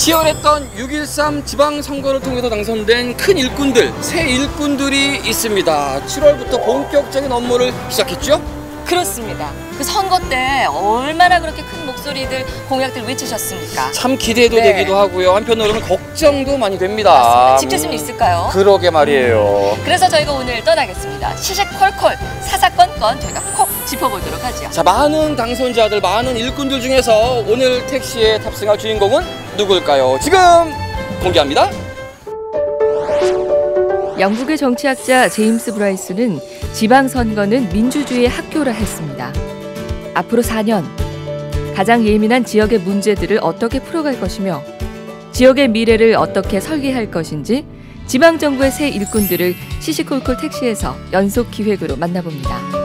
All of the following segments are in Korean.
치열했던 6.13 지방선거를 통해서 당선된 큰 일꾼들, 새 일꾼들이 있습니다. 7월부터 본격적인 업무를 시작했죠? 그렇습니다. 그 선거 때 얼마나 그렇게 큰 목소리들, 공약들 외치셨습니까? 참 기대도 되기도 하고요. 한편으로는 걱정도 많이 됩니다. 맞습니다. 지킬 수는 있을까요? 그러게 말이에요. 그래서 저희가 오늘 떠나겠습니다. 시시콜콜, 사사건건 저희가 콕 짚어보도록 하죠. 자, 많은 당선자들, 많은 일꾼들 중에서 오늘 택시에 탑승할 주인공은 누굴까요? 지금 공개합니다. 영국의 정치학자 제임스 브라이스는 지방선거는 민주주의의 학교라 했습니다. 앞으로 4년, 가장 예민한 지역의 문제들을 어떻게 풀어갈 것이며 지역의 미래를 어떻게 설계할 것인지 지방정부의 새 일꾼들을 시시콜콜 택시에서 연속 기획으로 만나봅니다.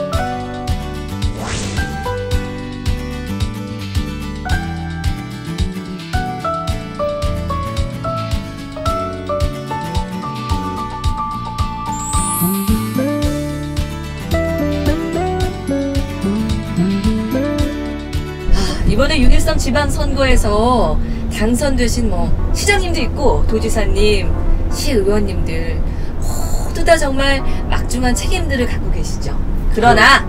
이번에 6.13 지방선거에서 당선되신 시장님도 있고 도지사님, 시의원님들 모두 다 정말 막중한 책임들을 갖고 계시죠. 그러나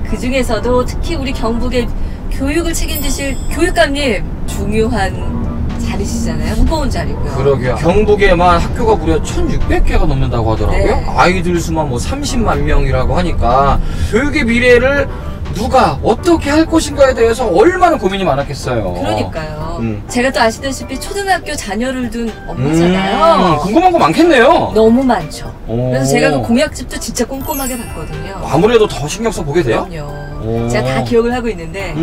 그 중에서도 특히 우리 경북의 교육을 책임지실 교육감님 중요한 자리시잖아요. 무거운 자리고요. 그러게요. 경북에만 학교가 무려 1,600개가 넘는다고 하더라고요. 네. 아이들 수만 30만 명이라고 하니까 교육의 미래를 누가 어떻게 할 것인가에 대해서 얼마나 고민이 많았겠어요. 그러니까요. 제가 또 아시다시피 초등학교 자녀를 둔 엄마잖아요. 궁금한 거 많겠네요. 너무 많죠. 오. 그래서 제가 그 공약집도 진짜 꼼꼼하게 봤거든요. 아무래도 더 신경 써 보게 돼요? 그럼요. 제가 다 기억을 하고 있는데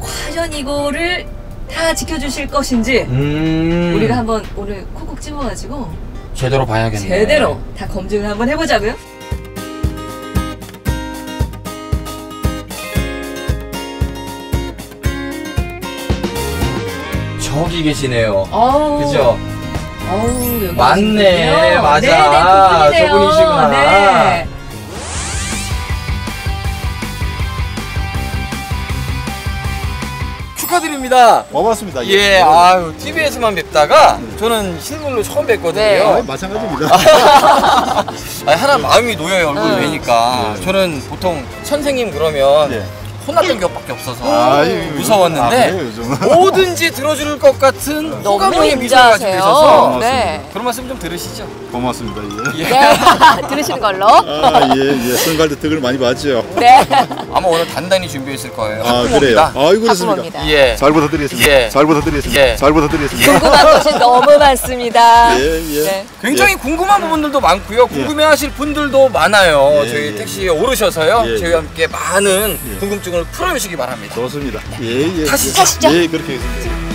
과연 이거를 다 지켜주실 것인지 우리가 한번 오늘 콕콕 집어가지고 제대로 봐야겠네요. 제대로 다 검증을 한번 해보자고요. 저기 계시네요. 어우, 그죠? 어우, 여기 맞네. 계시군요. 맞아. 네, 그분이네요. 저분이시구나. 네. 축하드립니다. 고맙습니다. 예, 아유, TV에서만 뵙다가 저는 실물로 처음 뵀거든요. 네. 마찬가지입니다. 아니, 하나 마음이 놓여요, 얼굴 뵈니까. 네. 저는 보통 선생님 그러면 네. 혼났던 기억밖에 없어서 아유, 무서웠는데 그래요, 요즘. 뭐든지 들어줄 것 같은 너무 호감형의 미소를 가지고 인자하세요. 계셔서 네. 그런 말씀 좀 들으시죠. 고맙습니다. 예. 예. 네. 들으시는 걸로. 예. 선거할 때 덕을 많이 봤죠. 네. 아마 오늘 단단히 준비했을 거예요. 그래요. 학부모입니다. 아이고, 그렇습니까? 학부모입니다. 예. 잘 부탁드리겠습니다. 예. 잘 부탁드리겠습니다. 예. 잘 부탁드리겠습니다. 궁금한 것이 너무 많습니다. 예. 네. 굉장히 궁금한 부분들도 많고요. 궁금해하실 분들도 많아요. 저희 택시에 오르셔서요. 예. 저희와 함께 많은 궁금증을 풀어주시기 바랍니다. 좋습니다. 예. 타시죠. 예, 그렇게 하겠습니다.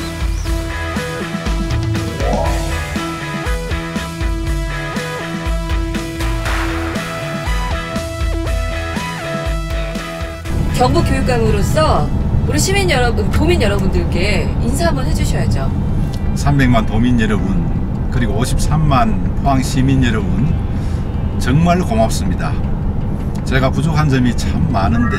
경북 교육감으로서 우리 시민 여러분, 도민 여러분들께 인사 한번 해주셔야죠. 300만 도민 여러분, 그리고 53만 포항 시민 여러분, 정말 고맙습니다. 제가 부족한 점이 참 많은데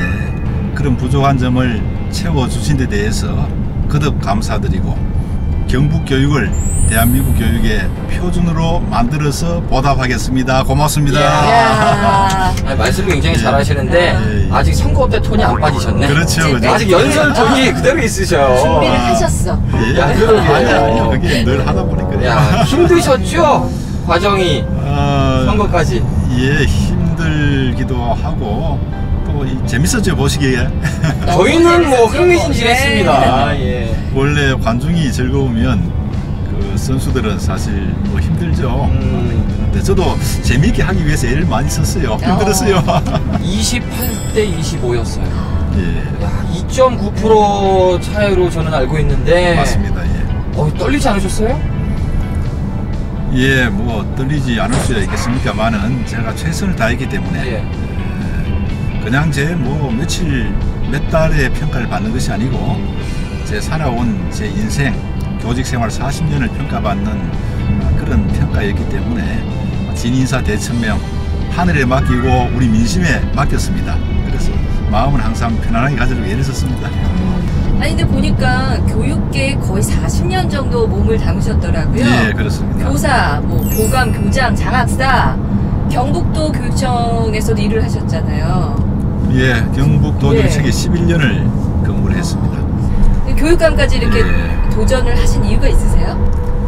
그런 부족한 점을 채워주신 데 대해서 거듭 감사드리고 경북 교육을 대한민국 교육의 표준으로 만들어서 보답하겠습니다. 고맙습니다. 아니, 말씀 굉장히 잘하시는데 예. 아직 선거 때 톤이 안 빠지셨네. 그렇죠. 아직 연설 톤이 그대로 있으셔. 준비를 하셨어. 예. 야, 그러게요. 아니요. 그게 늘 하다 보니까 그래요. 야, 힘드셨죠? 과정이 선거까지. 예, 힘들기도 하고 또 재밌었죠, 보시기에. 저희는 뭐 흥미진진했습니다. 예. 원래 관중이 즐거우면 그 선수들은 사실 뭐 힘들죠. 근데 저도 재미있게 하기 위해서 애를 많이 썼어요. 힘들었어요. 28대 25였어요. 예. 야, 2.9% 차이로 저는 알고 있는데. 맞습니다. 예. 떨리지 않으셨어요? 예, 뭐 떨리지 않을 수 있겠습니까만은 제가 최선을 다했기 때문에 예. 그냥 제 뭐 며칠 몇 달의 평가를 받는 것이 아니고 제 살아온 제 인생 교직 생활 40년을 평가받는 그런 평가였기 때문에 진인사 대천명 하늘에 맡기고 우리 민심에 맡겼습니다. 그래서 마음은 항상 편안하게 가지려고 애를 썼습니다. 아니 근데 보니까 교육계에 거의 40년 정도 몸을 담으셨더라고요. 예, 그렇습니다. 교사, 뭐 교감, 교장, 장학사, 경북도 교육청에서도 일을 하셨잖아요. 예, 경북도 예. 교육청에 11년을 근무를 했습니다. 교육감까지 이렇게 예. 도전을 하신 이유가 있으세요?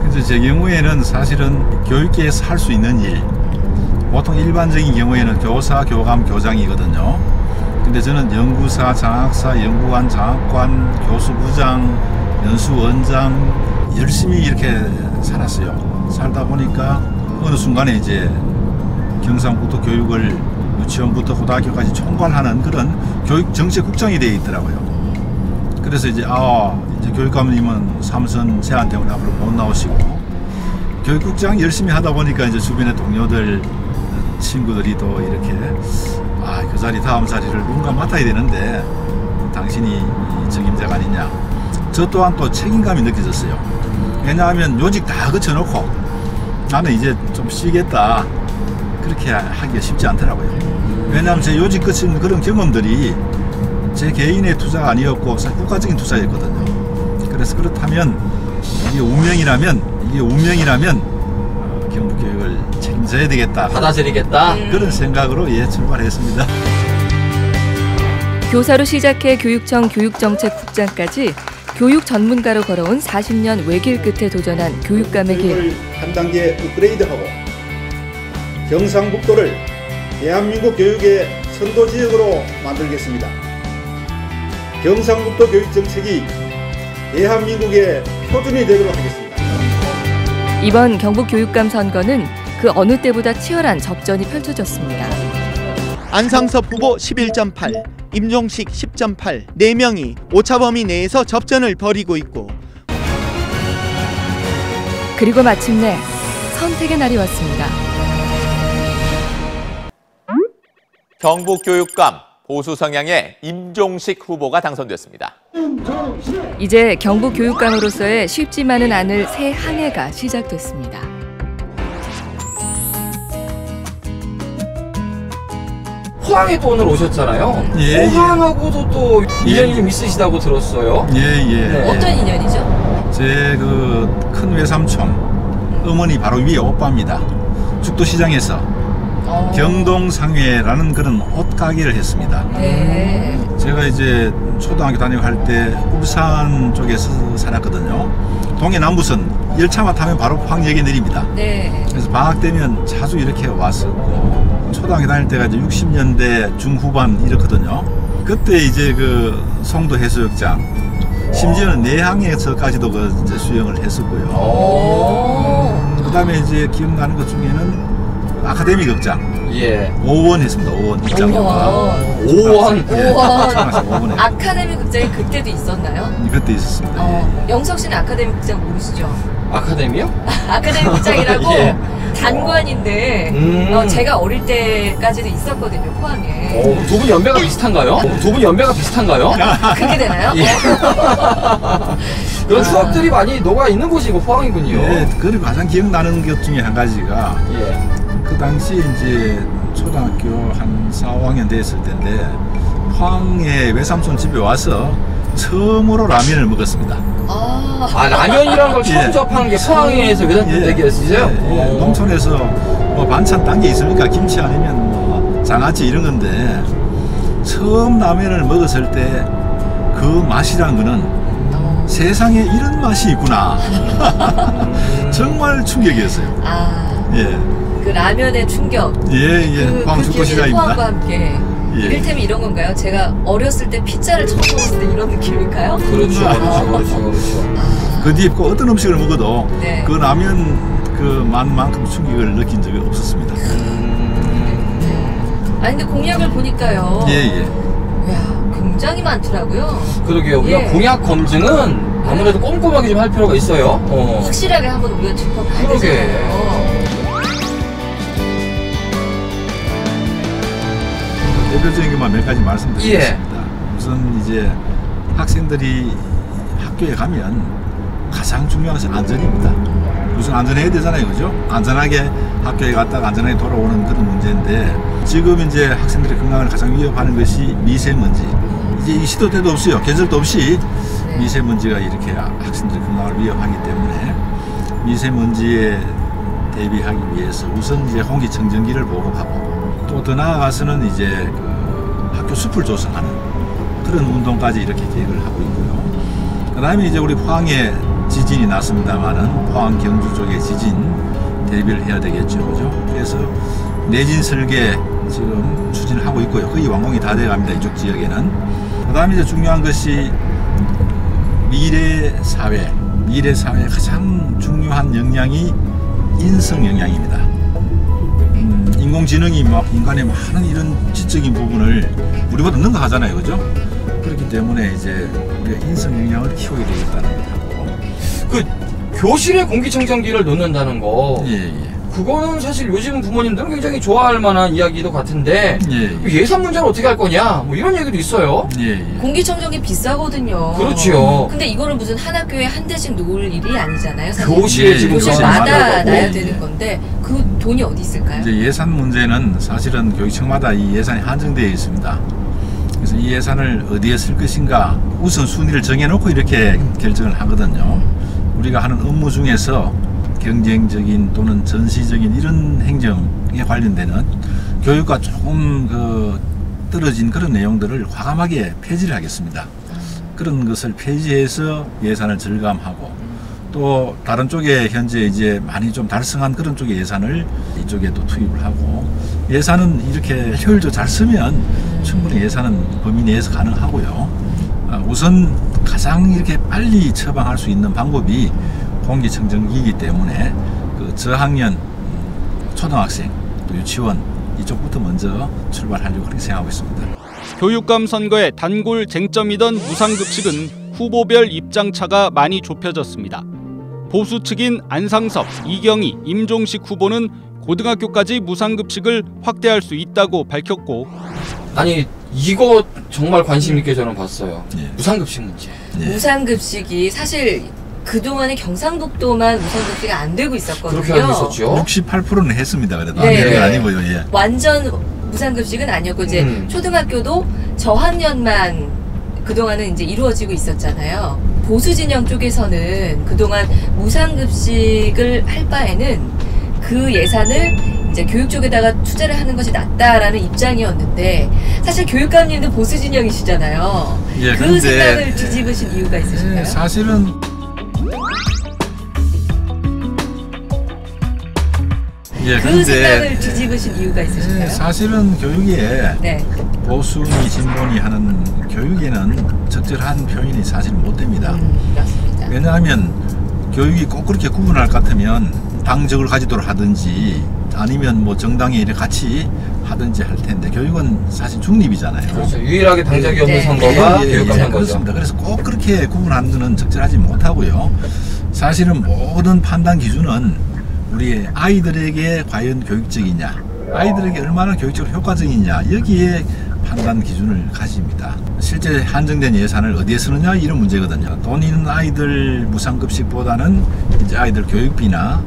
그래서 제 경우에는 사실은 교육계에서 할 수 있는 일, 보통 일반적인 경우에는 교사, 교감, 교장이거든요. 근데 저는 연구사, 장학사, 연구관, 장학관, 교수부장, 연수원장 열심히 이렇게 살았어요. 살다 보니까 어느 순간에 이제 경상북도 교육을 유치원부터 고등학교까지 총괄하는 그런 교육정책국장이 되어 있더라고요. 그래서 이제 이제 교육감님은 삼선 제한 때문에 앞으로 못 나오시고 교육국장 열심히 하다 보니까 이제 주변의 동료들 친구들이 또 이렇게 그 자리 다음 자리를 누군가 맡아야 되는데 당신이 적임자가 아니냐. 저 또한 또 책임감이 느껴졌어요. 왜냐하면 요직 다 거쳐놓고 나는 이제 좀 쉬겠다 그렇게 하기가 쉽지 않더라고요. 왜냐하면 제 요직 거친 그런 경험들이 제 개인의 투자가 아니었고 국가적인 투자였거든요. 그래서 그렇다면 이게 운명이라면 경북교육을 책임져야 되겠다. 받아들이겠다. 그런 생각으로 출발했습니다. 교사로 시작해 교육청 교육정책국장까지 교육 전문가로 걸어온 40년 외길 끝에 도전한 교육감의 길. 교육을 한 단계 업그레이드하고 경상북도를 대한민국 교육의 선도 지역으로 만들겠습니다. 경상북도 교육정책이 대한민국의 표준이 되도록 하겠습니다. 이번 경북 교육감 선거는 그 어느 때보다 치열한 접전이 펼쳐졌습니다. 안상섭 후보 11.8, 임종식 10.8, 4명이 오차범위 내에서 접전을 벌이고 있고 그리고 마침내 선택의 날이 왔습니다. 경북교육감 보수 성향의 임종식 후보가 당선됐습니다. 이제 경북 교육감으로서의 쉽지만은 않을 새 한 해가 시작됐습니다. 포항에 또 오늘 오셨잖아요. 예, 포항하고도 또 인연이 예. 좀 있으시다고 들었어요. 예. 네. 어떤 인연이죠? 제 그 큰 외삼촌 어머니 바로 위에 오빠입니다. 죽도시장에서 경동상회라는 그런 옷 가게를 했습니다. 네. 제가 이제 초등학교 다니고 할 때 울산 쪽에서 살았거든요. 동해남부선 열차만 타면 바로 포항역에 내립니다. 네. 그래서 방학 되면 자주 이렇게 왔었고 초등학교 다닐 때가 이제 60년대 중후반 이렇거든요. 그때 이제 그 송도 해수욕장 심지어는 내항에서까지도 그 이제 수영을 했었고요. 그다음에 이제 기억나는 것 중에는 아카데미 극장 예. 5원 했습니다. 5원 입장료가 5원. 5원 아카데미 극장이 그때도 있었나요? 그때 있었습니다. 예. 영석 씨는 아카데미 극장 모르시죠? 아카데미요? 아카데미 극장이라고 예. 단관인데 제가 어릴 때까지도 있었거든요, 포항에. 두 분 연배가 비슷한가요? 그렇게 되나요? 예. 그런 추억들이 많이 녹아 있는 곳이고 포항이군요. 예, 그리고 가장 기억나는 것 중에 한 가지가 예. 그 당시 이제 초등학교 한 4, 5학년 됐을 때인데 포항에 외삼촌 집에 와서 처음으로 라면을 먹었습니다. 라면이라는 걸 처음 예. 접한 게 포항에서 외삼촌댁이었어요? 농촌에서 뭐 반찬 딴 게 있습니까? 김치 아니면 뭐 장아찌 이런 건데 처음 라면을 먹었을 때 그 맛이라는 거는 세상에 이런 맛이 있구나. 정말 충격이었어요. 예. 그 라면의 충격. 포항 죽도시장입니다. 포항과 함께. 예. 이를테면 이런 건가요? 제가 어렸을 때 피자를 처음 먹었을 때 이런 느낌일까요? 그렇죠. 그 뒤에 꼭 어떤 음식을 먹어도 네. 그 라면 그 맛만큼 충격을 느낀 적이 없었습니다. 아니 근데 공약을 보니까요. 예. 이야, 굉장히 많더라고요. 그러게요. 우리가 예. 공약 검증은 아무래도 꼼꼼하게 좀 할 필요가 있어요. 확실하게 한번 우리가 짚어봐야 그러게. 되잖아요. 대표적인 것만 몇 가지 말씀드리겠습니다. 우선 이제 학생들이 학교에 가면 가장 중요한 것은 안전입니다. 우선 안전해야 되잖아요, 그죠? 안전하게 학교에 갔다가 안전하게 돌아오는 그런 문제인데 지금 이제 학생들의 건강을 가장 위협하는 것이 미세먼지. 이제 이 시도 때도 없어요. 계절도 없이 미세먼지가 이렇게 학생들 건강을 위협하기 때문에 미세먼지에 대비하기 위해서 우선 이제 공기청정기를 보급하고 또 더 나아가서는 이제 그 학교 숲을 조성하는 그런 운동까지 이렇게 계획을 하고 있고요. 그 다음에 이제 우리 포항에 지진이 났습니다만은 포항 경주 쪽에 지진 대비를 해야 되겠죠, 그죠? 그래서 내진 설계 지금 추진하고 있고요. 거의 완공이 다 돼갑니다, 이쪽 지역에는. 그 다음에 이제 중요한 것이 미래 사회에 가장 중요한 역량이 인성 역량입니다. 인공지능이 막 인간의 많은 이런 지적인 부분을 우리보다 능가하잖아요, 그죠? 그렇기 때문에 이제 우리가 인성 역량을 키워야 되겠다는 거고. 그 교실에 공기청정기를 놓는다는 거. 예. 그거는 사실 요즘 부모님들은 굉장히 좋아할 만한 이야기도 같은데 예산 문제는 어떻게 할 거냐 뭐 이런 얘기도 있어요. 공기청정기 비싸거든요. 그렇죠. 근데 이거는 무슨 한 학교에 한 대씩 놓을 일이 아니잖아요. 사실. 교실에 지금 교실마다 놔야 되는 건데 그 돈이 어디 있을까요? 이제 예산 문제는 사실은 교육청마다 이 예산이 한정되어 있습니다. 그래서 이 예산을 어디에 쓸 것인가 우선순위를 정해놓고 이렇게 결정을 하거든요. 우리가 하는 업무 중에서 경쟁적인 또는 전시적인 이런 행정에 관련되는 교육과 조금 떨어진 그런 내용들을 과감하게 폐지를 하겠습니다. 그런 것을 폐지해서 예산을 절감하고 또 다른 쪽에 현재 이제 많이 좀 달성한 그런 쪽의 예산을 이쪽에 또 투입을 하고 예산은 이렇게 효율적으로 잘 쓰면 충분히 예산은 범위 내에서 가능하고요. 우선 가장 이렇게 빨리 처방할 수 있는 방법이 공기청정기이기 때문에 그 저학년, 초등학생, 또 유치원 이쪽부터 먼저 출발하려고 그렇게 생각하고 있습니다. 교육감 선거의 단골 쟁점이던 무상급식은 후보별 입장차가 많이 좁혀졌습니다. 보수 측인 안상섭, 이경희, 임종식 후보는 고등학교까지 무상급식을 확대할 수 있다고 밝혔고 아니 이거 정말 관심 있게 저는 봤어요. 무상급식 문제. 무상급식이 사실 그동안에 경상북도만 무상급식이 안 되고 있었거든요. 그렇게 알고 있었죠. 68%는 했습니다. 그래도 네. 아니고요. 예. 완전 무상급식은 아니었고 이제 초등학교도 저학년만 그동안은 이제 이루어지고 있었잖아요. 보수 진영 쪽에서는 그동안 무상급식을 할 바에는 그 예산을 이제 교육 쪽에다가 투자를 하는 것이 낫다라는 입장이었는데 사실 교육감님도 보수 진영이시잖아요. 예, 그 생각을 뒤집으신 이유가 있으실까요? 사실은 그 생각을 뒤집으신 이유가 있으실까요? 사실은 교육에 보수니 진보니 하는 교육에는 적절한 표현이 사실 못 됩니다. 맞습니다. 왜냐하면 교육이 꼭 그렇게 구분할 것 같으면 당적을 가지도록 하든지 아니면 뭐 정당에 이렇게 같이 하든지 할 텐데 교육은 사실 중립이잖아요. 그렇죠. 유일하게 당적이 없는 선거가 교육감 선거죠. 그렇습니다. 그래서 꼭 그렇게 구분하는 것은 적절하지 못하고요. 사실은 모든 판단 기준은 우리 아이들에게 과연 교육적이냐, 아이들에게 얼마나 교육적으로 효과적이냐 여기에 판단 기준을 가집니다. 실제 한정된 예산을 어디에 쓰느냐 이런 문제거든요. 돈 있는 아이들 무상급식보다는 이제 아이들 교육비나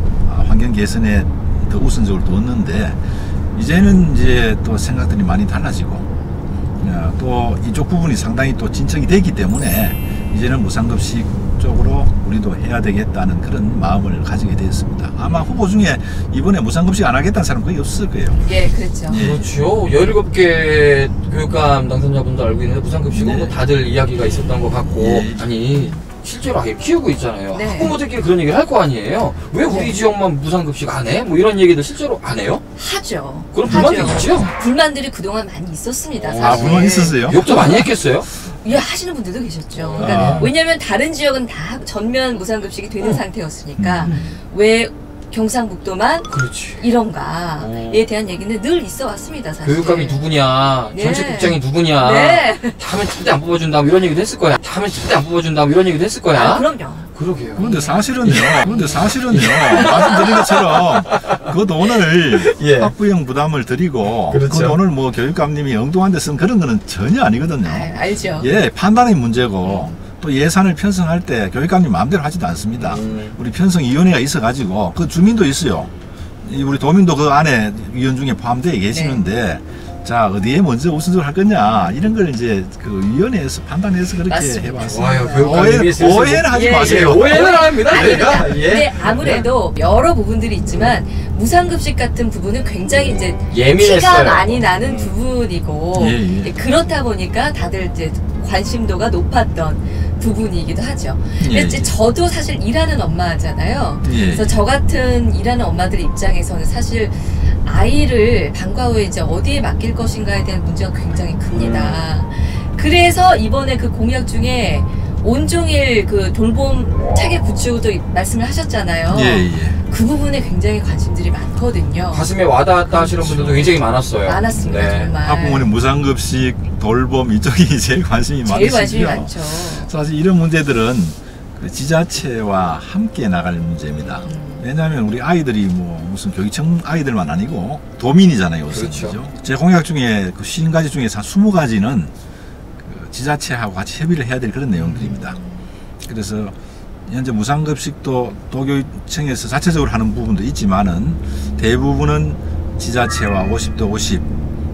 환경 개선에 더 우선적으로 뒀는데 이제는 이제 또 생각들이 많이 달라지고 또 이쪽 부분이 상당히 또 진척이 됐기 때문에 이제는 무상급식 쪽으로 우리도 해야 되겠다는 그런 마음을 가지게 되었습니다. 아마 후보 중에 이번에 무상급식 안 하겠다는 사람 거의 없을 거예요. 예, 그렇죠. 그렇죠. 17개 교육감 당선자분도 알고 있는데 무상급식은 뭐 다들 이야기가 있었던 것 같고 아니 실제로 아예 키우고 있잖아요. 학부모들끼리 그런 얘기를 할 거 아니에요. 왜 우리 지역만 무상급식 안 해? 뭐 이런 얘기들 실제로 안 해요? 하죠. 그럼 불만이 있죠? 불만들이 그동안 많이 있었습니다. 사실. 불만 있었어요? 욕도 많이 했겠어요? 예, 하시는 분들도 계셨죠. 그러니까 왜냐면 다른 지역은 다 전면 무상급식이 되는 상태였으니까 왜 경상북도만 이런가에 대한 얘기는 늘 있어 왔습니다. 사실. 교육감이 누구냐, 정책국장이 누구냐, 하면 절대 안 뽑아준다 뭐 이런 얘기도 했을 거야. 하면 절대 안 뽑아준다 뭐 이런 얘기도 했을 거야. 그럼요. 그러게요. 그런데 사실은요. 말씀드린 것처럼 그 돈을 학부형 부담을 드리고 그 돈을 뭐 교육감님이 엉뚱한 데 쓴 그런 거는 전혀 아니거든요. 알죠. 판단의 문제고 또 예산을 편성할 때 교육감님 마음대로 하지도 않습니다. 우리 편성위원회가 있어가지고 그 주민도 있어요. 우리 도민도 그 안에 위원 중에 포함되어 계시는데 자 어디에 먼저 우선적으로 할 거냐 이런 걸 이제 그 위원회에서 판단해서 그렇게 맞습니다. 해봤어요. 교육감님이 오해는 하지 마세요. 오해는 합니다. 아닙니다. 예. 근데 아무래도 여러 부분들이 있지만 무상급식 같은 부분은 굉장히 이제 예민했어요. 티가 많이 나는 부분이고 예. 그렇다 보니까 다들 이제 관심도가 높았던 부분이기도 하죠. 근데 이제 저도 사실 일하는 엄마잖아요. 그래서 저 같은 일하는 엄마들 입장에서는 사실 아이를 방과 후에 이제 어디에 맡길 것인가에 대한 문제가 굉장히 큽니다. 그래서 이번에 그 공약 중에 온종일 그 돌봄 체계 구축도 말씀을 하셨잖아요. 그 부분에 굉장히 관심들이 많거든요. 가슴에 와닿았다 하시는 분들도 굉장히 많았어요. 많았습니다. 정말. 학부모님 무상급식, 돌봄 이쪽이 제일 관심이 많으시죠. 제일 관심이 많죠. 사실 이런 문제들은 그 지자체와 함께 나갈 문제입니다. 왜냐하면 우리 아이들이 뭐 무슨 교육청 아이들만 아니고 도민이잖아요. 그렇죠. 그죠? 제 공약 중에 그 50가지 중에서 한 20가지는 그 지자체하고 같이 협의를 해야 될 그런 내용들입니다. 그래서 현재 무상급식도 도교육청에서 자체적으로 하는 부분도 있지만은 대부분은 지자체와 50대 50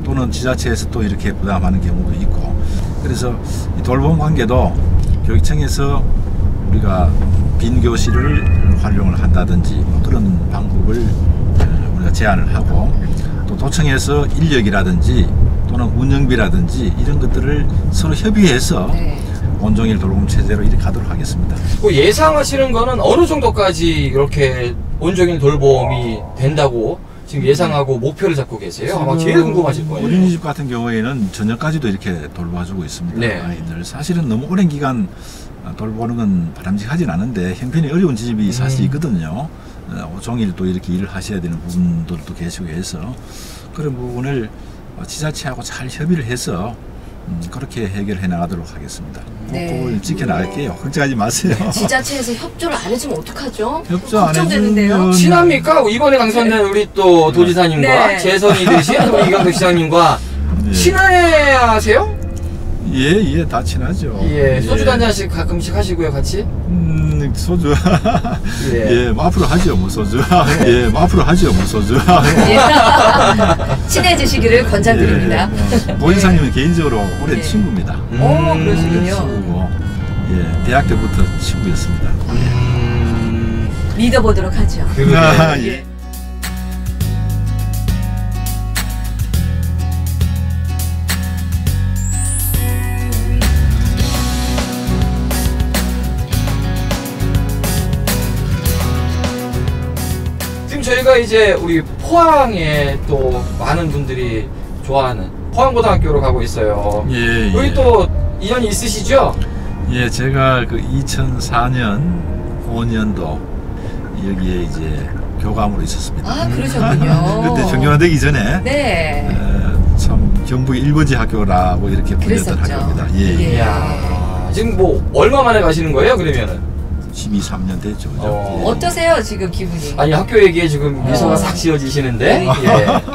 또는 지자체에서 또 이렇게 부담하는 경우도 있고, 그래서 이 돌봄 관계도 교육청에서 우리가 빈 교실을 활용을 한다든지 뭐 그런 방법을 우리가 제안을 하고, 또 도청에서 인력이라든지 또는 운영비라든지 이런 것들을 서로 협의해서 온종일 돌봄 체제로 이렇게 가도록 하겠습니다. 뭐 예상하시는 거는 어느 정도까지 이렇게 온종일 돌봄이 된다고 지금 예상하고 목표를 잡고 계세요? 아마 제일 궁금하실 거예요. 어린이집 같은 경우에는 저녁까지도 이렇게 돌봐주고 있습니다. 네. 아이들 사실은 너무 오랜 기간 돌보는 건 바람직하진 않은데 형편이 어려운 집이 사실 있거든요. 종일 또 이렇게 일을 하셔야 되는 부분들도 계시고 해서 그런 부분을 지자체하고 잘 협의를 해서 그렇게 해결해 나가도록 하겠습니다. 그걸 지켜나갈게요. 걱정하지 마세요. 지자체에서 협조를 안 해주면 어떡하죠? 협조 안 걱정되는데요. 해주면 친합니까? 이번에 당선된 우리 또 도지사님과 재선이 되신 우리 이경택 시장님과 친하세요? 예, 다 친하죠. 예, 소주 한 잔씩 가끔씩 하시고요, 같이? 소주. 예, 뭐 앞으로 하죠, 뭐 소주. 예, 뭐 앞으로 하죠, 뭐 소주. 친해지시기를 권장드립니다. 도지사님은 개인적으로 오랜 친구입니다. 그러시군요. 친구고, 예, 대학 때부터 친구였습니다. 믿어보도록 하죠. 예. 저희가 이제 우리 포항에 또 많은 분들이 좋아하는 포항고등학교로 가고 있어요. 여기 또 인연이 있으시죠? 예, 제가 그 2004년 5년도 여기에 이제 교감으로 있었습니다. 아, 그러셨군요. 그때 정교화되기 전에 참 경북의 1번지 학교라고 이렇게 불렸던 학교입니다. 이야, 지금 뭐 얼마 만에 가시는 거예요, 그러면은? 12, 3년 됐죠. 어떠세요, 지금 기분이? 아니, 학교 얘기에 지금 미소가 싹 지어지시는데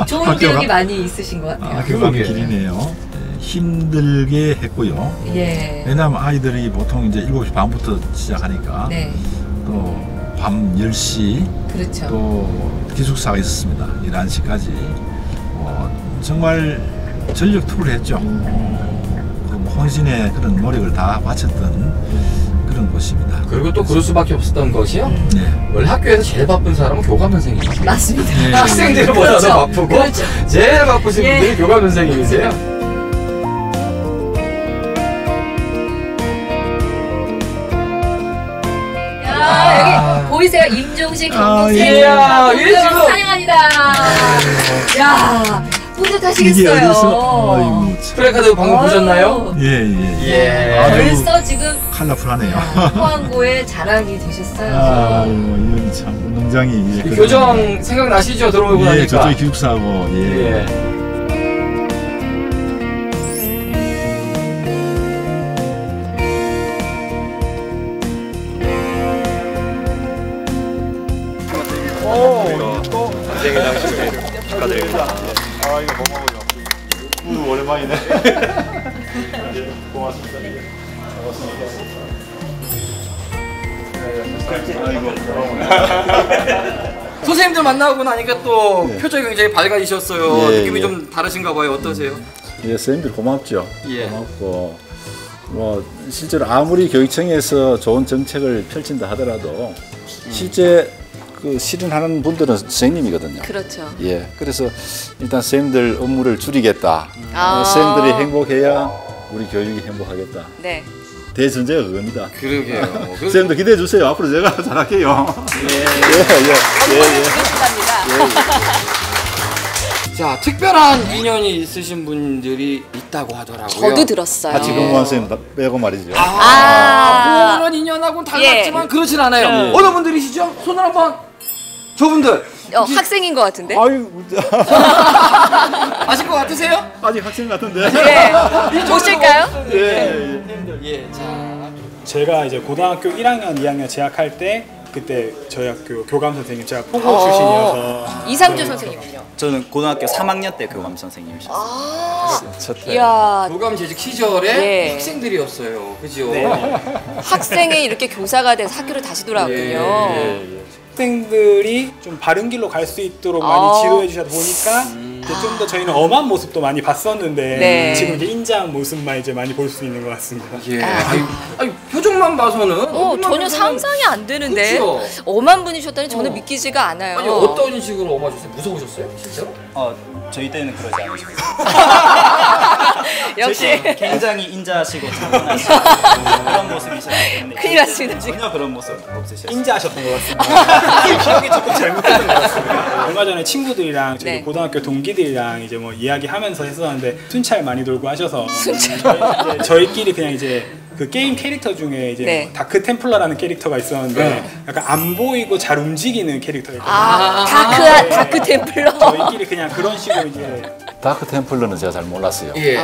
좋은 기억이 많이 있으신 것 같아요. 교감의 길이네요. 힘들게 했고요. 왜냐하면 아이들이 보통 이제 7시 반부터 시작하니까 또 밤 10시 또 기숙사가 있었습니다. 11시까지 정말 전력 투구를 했죠. 혼신의 그런 노력을 다 바쳤던 그런 곳입니다. 그리고 또 그럴 수밖에 없었던 것이요. 원래 학교에서 제일 바쁜 사람은 교감 선생님이에요. 맞습니다. 학생들보다도 바쁘고 제일 바쁘신 분들이 교감 선생님이세요. 여기 보이세요? 임종식 경북생 사냥합니다. 야, 뿌듯하시겠어요. 프레카드 방금 보셨나요? 벌써 지금 컬러풀하네요. 포항고의 자랑이 되셨어요. 이건 참 운동장이 교정 생각나시죠? 들어오고 나니까. 저쪽에 기숙사하고 또 선생님 당신을 축하드립니다. 아, 이거 고마워요. 오랜만이네. 고맙습니다. 선생님들 만나고 나니까 또 예. 표정이 굉장히 밝아지셨어요. 예, 느낌이 예. 좀 다르신가 봐요. 어떠세요? 예, 선생님들 고맙죠. 예. 고맙고 뭐 실제로 아무리 교육청에서 좋은 정책을 펼친다 하더라도 실제 그 실현하는 분들은 선생님이거든요. 그렇죠. 예, 그래서 일단 선생님들 업무를 줄이겠다. 아. 선생님들이 행복해야 우리 교육이 행복하겠다. 네. 대전제가 그겁니다. 그러게요. 선생님도 기대해 주세요. 앞으로 제가 잘할게요. 자, 특별한 인연이 있으신 분들이 있다고 하더라고요. 저도 들었어요. 같이 공무원 선생님 빼고 말이죠. 그런 인연하고는 달랐지만 그렇진 않아요. 어느 분들이시죠? 손을 한번. 저분들. 학생인 것 같은데? 아유, 아실 것 같으세요? 아직 학생 같은데. 네. 보실까요? 예, 자. 제가 이제 고등학교 1학년, 2학년 재학할 때 그때 저희 학교 교감 선생님 제가 포고 출신이어서 이상주 선생님은요? 저는 고등학교 3학년 때 교감 선생님이셨어요. 이야, 교감 재직 시절에 예. 학생들이었어요. 그죠? 학생이 이렇게 교사가 돼서 학교를 다시 돌아왔군요. 학생들이 좀 바른 길로 갈 수 있도록 많이 지도해 주셔서 보니까 좀 더 저희는 엄한 모습도 많이 봤었는데 네. 지금 이제 인자한 모습만 이제 많이 볼 수 있는 것 같습니다. 예. 아니, 표정만 봐서는 전혀 상상이 안 되는데 그쵸? 엄한 분이셨다니 저는 믿기지가 않아요. 아니, 어떤 식으로 엄하셨어요? 무서우셨어요? 실제로? 저희 때는 그러지 않으시고 역시 굉장히 인자하시고 차분하시고 그런 모습이셨기 때문에 큰일 났습니다, 지금. 전혀 그런 모습 없으셨어요. 인자하셨던 것 같습니다. 기억이 조금 잘못됐던 것 같습니다. 얼마 전에 친구들이랑 저희 네. 고등학교 동기들이랑 이제 뭐 이야기하면서 했었는데 순찰 많이 돌고 하셔서 순찰. 이제 저희끼리 그냥 이제 그 게임 캐릭터 중에 이제 네. 다크 템플러라는 캐릭터가 있었는데 약간 안 보이고 잘 움직이는 캐릭터였거든요. 다크 템플러. 저희끼리 그냥 그런 식으로 이제 다크 템플러는 제가 잘 몰랐어요. 예.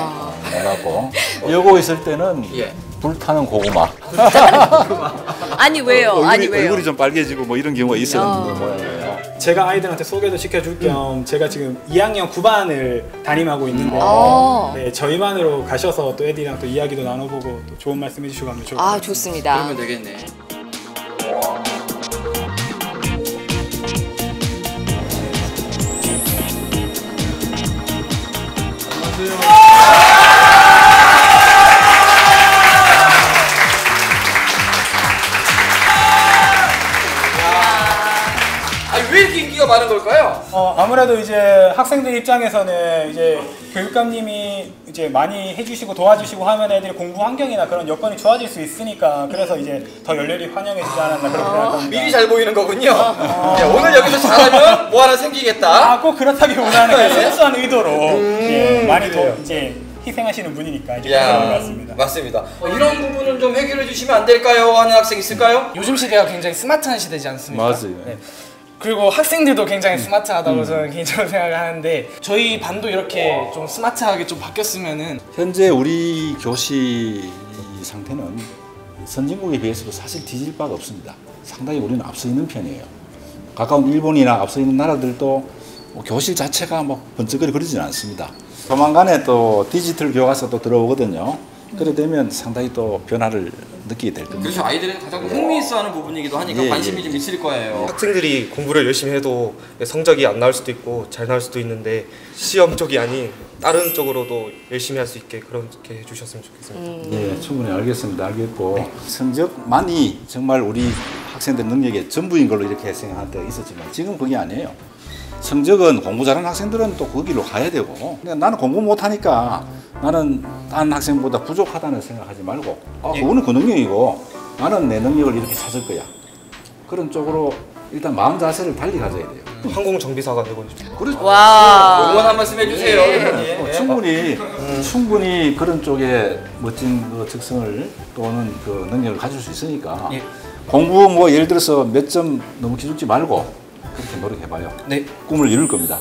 몰랐고 여고 있을 때는 예. 불타는 고구마. 아니 왜요? 아니 왜요? 얼굴이 좀 빨개지고 뭐 이런 경우가 있었는 모양이에요. 제가 아이들한테 소개도 시켜줄 겸 제가 지금 2학년 9반을 담임하고 있는데 네, 저희만으로 가셔서 또 애들이랑 또 이야기도 나눠보고 또 좋은 말씀 해주시고 하면 좋을 것 같아요. 좋습니다. 그러면 되겠네. 왜 이렇게 인기가 많은 걸까요? 아무래도 이제 학생들 입장에서는 이제 교육감님이 이제 많이 해주시고 도와주시고 하면 애들이 공부 환경이나 그런 여건이 좋아질 수 있으니까 그래서 이제 더 열렬히 환영해주지 않았나 그렇게 생각합니다. 미리 잘 보이는 거군요. 네, 오늘 여기서 잘하면 뭐 하나 생기겠다. 꼭 그렇다기보다는 그냥 순수한 의도로 예, 많이 더 이제 희생하시는 분이니까 이제 그런 것 같습니다. 맞습니다. 이런 부분은 좀 해결해 주시면 안 될까요? 하는 학생 있을까요? 요즘 시대가 굉장히 스마트한 시대지 않습니까? 맞아요. 네. 그리고 학생들도 굉장히 스마트하다고 저는 개인적으로 생각을 하는데 저희 반도 이렇게 좀 스마트하게 좀 바뀌었으면은 현재 우리 교시 상태는 선진국에 비해서도 사실 뒤질 바가 없습니다. 상당히 우리는 앞서 있는 편이에요. 가까운 일본이나 앞서 있는 나라들도 교실 자체가 뭐 번쩍거리지는 않습니다. 조만간에 또 디지털 교과서 또 들어오거든요. 그래 되면 상당히 또 변화를 느끼게 될 겁니다. 그렇죠. 아이들은 가장 흥미있어하는 부분이기도 하니까 관심이 좀 있을 거예요. 학생들이 공부를 열심히 해도 성적이 안 나올 수도 있고 잘 나올 수도 있는데 시험 쪽이 아닌 다른 쪽으로도 열심히 할 수 있게 그렇게 해주셨으면 좋겠습니다. 네, 충분히 알겠습니다. 알겠고 성적만이 정말 우리 학생들 능력의 전부인 걸로 이렇게 생각할 때가 있었지만 지금 그게 아니에요. 성적은 공부 잘하는 학생들은 또 거기로 가야 되고 그러니까 나는 공부 못하니까 나는 다른 학생보다 부족하다는 생각하지 말고 그거는 그 능력이고 나는 내 능력을 이렇게 찾을 거야. 그런 쪽으로 일단 마음 자세를 달리 가져야 돼요. 항공정비사가 되고 그렇죠. 와. 응원 한 말씀 해주세요. 충분히 그런 쪽에 멋진 그 적성을 또는 그 능력을 가질 수 있으니까 공부 뭐 예를 들어서 몇 점 너무 기죽지 말고 그렇게 노력해봐요. 네. 꿈을 이룰 겁니다.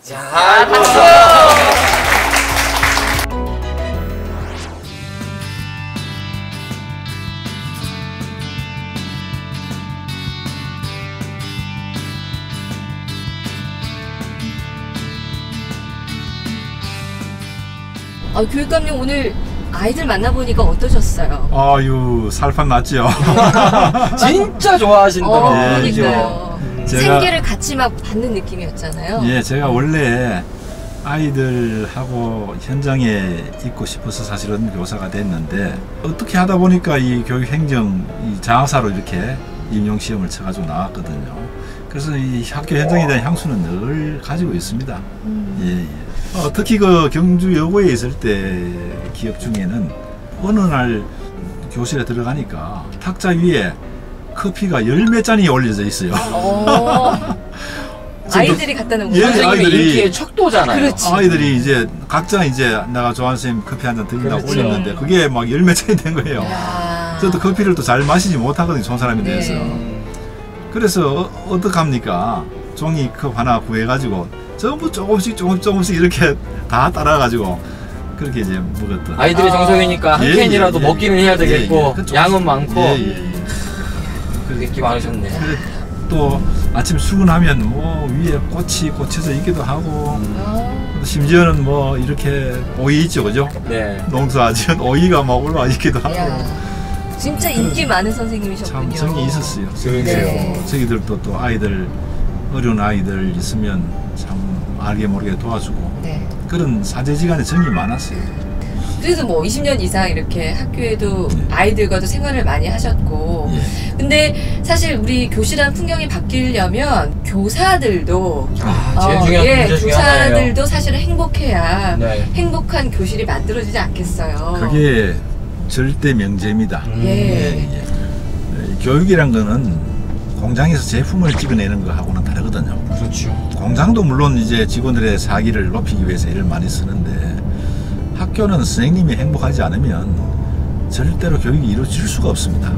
자, 박수! 교육감님 오늘 아이들 만나보니까 어떠셨어요? 아유 살판 났죠. 진짜 좋아하신다고. 그러니까요. 생계를 같이 막 받는 느낌이었잖아요. 예, 제가 원래 아이들하고 현장에 있고 싶어서 사실은 교사가 됐는데 어떻게 하다 보니까 이 교육행정 이 장학사로 이렇게 임용시험을 쳐가지고 나왔거든요. 그래서 이 학교 현장에 대한 향수는 늘 가지고 있습니다. 예. 특히 그 경주 여고에 있을 때 기억 중에는 어느 날 교실에 들어가니까 탁자 위에 커피가 열 몇 잔이 올려져 있어요. 아이들이 갖다 놓은 거예요. 선생님의 인기의 척도잖아요. 그렇지. 아이들이 이제 각자 이제 내가 좋아하는 선생님 커피 한 잔 드린다고 올렸는데 그게 막 열 몇 잔이 된 거예요. 저도 커피를 또 잘 마시지 못하거든요. 좋은 사람이 돼서. 그래서 어떡합니까? 종이컵 하나 구해가지고 전부 조금씩 이렇게 다 따라가지고 그렇게 이제 먹었던. 아이들이 정성이니까 한 캔이라도 먹기는 해야 되겠고 양은 많고. 그렇게 인기 많으셨네. 또 아침 출근하면 뭐 위에 꽃이 꽂혀져 있기도 하고 심지어는 뭐 이렇게 오이 있죠, 그죠? 네. 농사 지은 오이가 막 올라와 있기도 하고. 진짜 인기 많은 선생님이셨군요. 참 정이 있었어요. 저희들도 또 아이들 어려운 아이들 있으면 참 알게 모르게 도와주고 그런 사제지간에 정이 많았어요. 그래서 뭐 20년 이상 이렇게 학교에도 아이들과도 생활을 많이 하셨고 근데 사실 우리 교실안 풍경이 바뀌려면 교사들도 제일 중요한 문제 중에 하나예요. 교사들도 사실은 행복해야 행복한 교실이 만들어지지 않겠어요. 그게 절대 명제입니다. 교육이란 거는 공장에서 제품을 찍어내는 거하고는 다르거든요. 그렇죠. 공장도 물론 이제 직원들의 사기를 높이기 위해서 일을 많이 쓰는데 학교는 선생님이 행복하지 않으면 절대로 교육이 이루어질 수가 없습니다.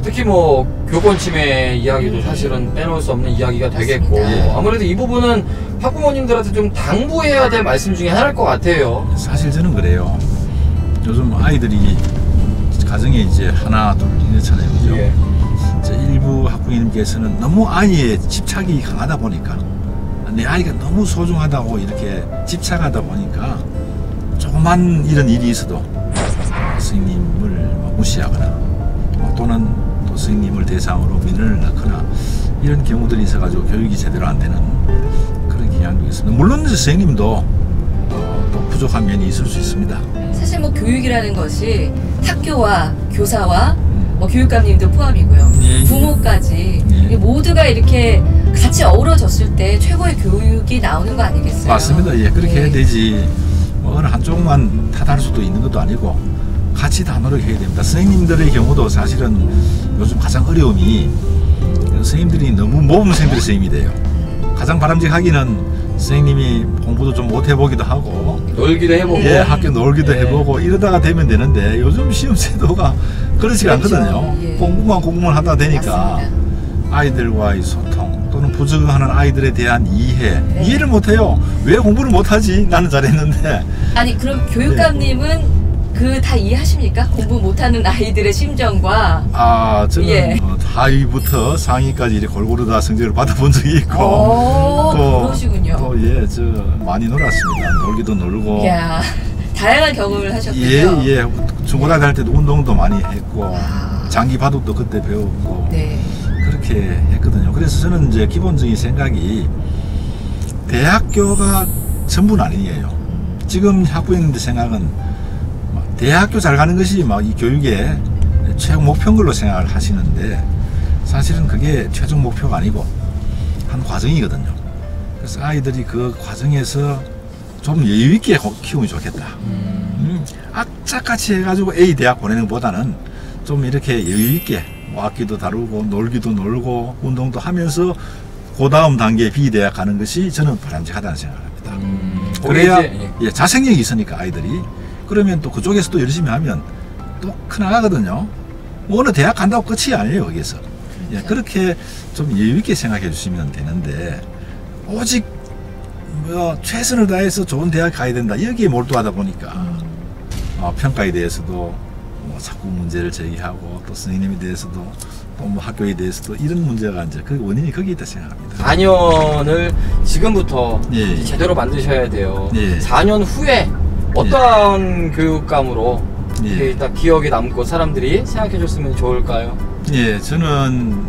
특히 뭐 교권 침해 이야기도 사실은 빼놓을 수 없는 이야기가 되겠고 아무래도 이 부분은 학부모님들한테 좀 당부해야 될 말씀 중에 하나일 것 같아요. 사실 저는 그래요. 요즘 아이들이 가정에 이제 하나 둘 이렇잖아요, 그죠? 일부 학부모님께서는 너무 아이의 집착이 강하다 보니까 내 아이가 너무 소중하다고 이렇게 집착하다 보니까 조그만 이런 일이 있어도 선생님을 무시하거나 또는 또 선생님을 대상으로 민원을 넣거나 이런 경우들이 있어가지고 교육이 제대로 안 되는 그런 경향도 있습니다. 물론 선생님도 또 부족한 면이 있을 수 있습니다. 사실 뭐 교육이라는 것이 학교와 교사와 뭐 교육감님도 포함이고요. 부모까지 모두가 이렇게 같이 어우러졌을 때 최고의 교육이 나오는 거 아니겠어요? 맞습니다. 그렇게 해야 되지. 뭐 어느 한쪽만 탓할 수도 있는 것도 아니고 같이 다 노력해야 됩니다. 선생님들의 경우도 사실은 요즘 가장 어려움이 선생님들이 너무 모범생들의 선생님이 돼요. 가장 바람직하기는 선생님이 공부도 좀 못 해보기도 하고 놀기도 해보고 학교 놀기도 해보고 이러다가 되면 되는데 요즘 시험 제도가 그렇지가 않거든요. 공부만 하다 되니까 아이들과의 소통 또는 부족한 아이들에 대한 이해를 못해요. 왜 공부를 못하지? 나는 잘했는데. 아니 그럼 교육감님은 그 다 이해하십니까? 공부 못하는 아이들의 심정과. 저는 하위부터 상위까지 이렇게 골고루 다 성적을 받아본 적이 있고 그러시군요. 저 많이 놀았습니다. 놀기도 놀고 다양한 경험을 하셨군요. 중고등학교 다닐 때도 운동도 많이 했고 장기 바둑도 그때 배웠고 그렇게 했거든요. 그래서 저는 이제 기본적인 생각이 대학교가 전부는 아니에요. 지금 학부형님들 생각은 대학교 잘 가는 것이 막 이 교육의 최종 목표인 걸로 생각을 하시는데 사실은 그게 최종 목표가 아니고 한 과정이거든요. 그래서 아이들이 그 과정에서 좀 여유 있게 키우면 좋겠다. 악착같이 해가지고 A 대학 보내는 것보다는 좀 이렇게 여유 있게 뭐 악기도 다루고 놀기도 놀고 운동도 하면서 그 다음 단계 B 대학 가는 것이 저는 바람직하다는 생각을 합니다. 그래야 자생력이 있으니까 아이들이 그러면 또 그쪽에서 또 열심히 하면 또 크나가거든요. 뭐 어느 대학 간다고 끝이 아니에요, 거기서. 그렇게 좀 여유 있게 생각해 주시면 되는데 오직 뭐 최선을 다해서 좋은 대학 가야 된다 여기에 몰두하다 보니까 평가에 대해서도 뭐 자꾸 문제를 제기하고 또 선생님에 대해서도 또 뭐 학교에 대해서도 이런 문제가 이제 그 원인이 거기 있다 생각합니다. 4년을 지금부터 제대로 만드셔야 돼요. 4년 후에 어떤 교육감으로 딱 기억에 남고 사람들이 생각해 줬으면 좋을까요? 저는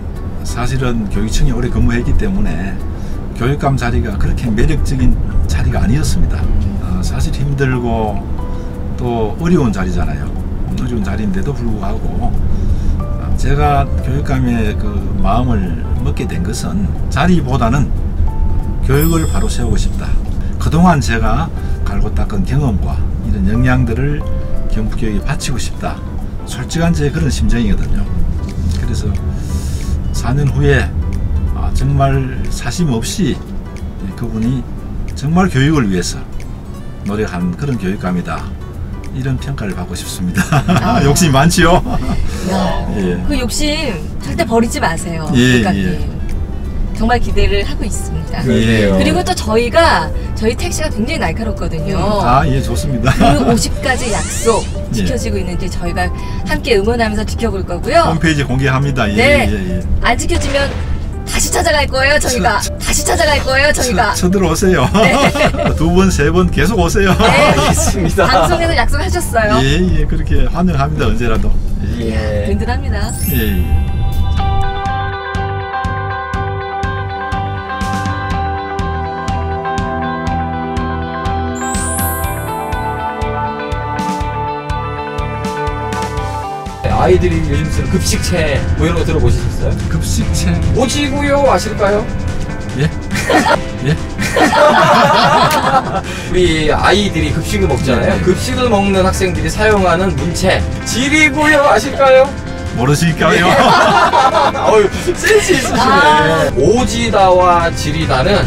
사실은 교육청에 오래 근무했기 때문에 교육감 자리가 그렇게 매력적인 자리가 아니었습니다. 사실 힘들고 또 어려운 자리잖아요. 어려운 자리인데도 불구하고 제가 교육감의 그 마음을 먹게 된 것은 자리보다는 교육을 바로 세우고 싶다. 그동안 제가 갈고 닦은 경험과 이런 역량들을 경북교육에 바치고 싶다. 솔직한 제 그런 심정이거든요. 그래서 4년 후에 정말 사심 없이 그분이 정말 교육을 위해서 노력한 그런 교육감이다. 이런 평가를 받고 싶습니다. 욕심이 많지요? 예. 그 욕심 절대 버리지 마세요. 예. 정말 기대를 하고 있습니다. 예. 그리고 또 저희 택시가 굉장히 날카롭거든요. 예, 좋습니다. 그 50가지 약속 지켜지고 있는지 저희가 함께 응원하면서 지켜볼 거고요. 홈페이지 공개합니다. 네. 안 지켜지면 다시 찾아갈 거예요, 저희가. 다시 찾아갈 거예요, 저희가. 쳐들어오세요. 네. 2번, 3번 계속 오세요. 네. 알겠습니다. 방송에서 약속하셨어요. 예, 그렇게 환영합니다, 언제라도. 예. 든든합니다. 예. 아이들이 요즘 쓰는 급식체 뭐 이런 거 들어보셨어요? 급식체 오지구요 아실까요? 예? 예? 우리 아이들이 급식을 먹잖아요. 네. 급식을 먹는 학생들이 사용하는 문체 지리구요 아실까요? 모르실까요? 어휴, 센스 있으시네. 오지다와 지리다는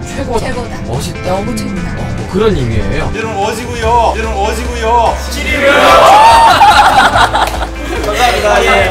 최고다. 멋있다. 너무 최고다. 뭐 그런 의미예요. 이런 오지구요. 지리구요. 감사합니다. 예.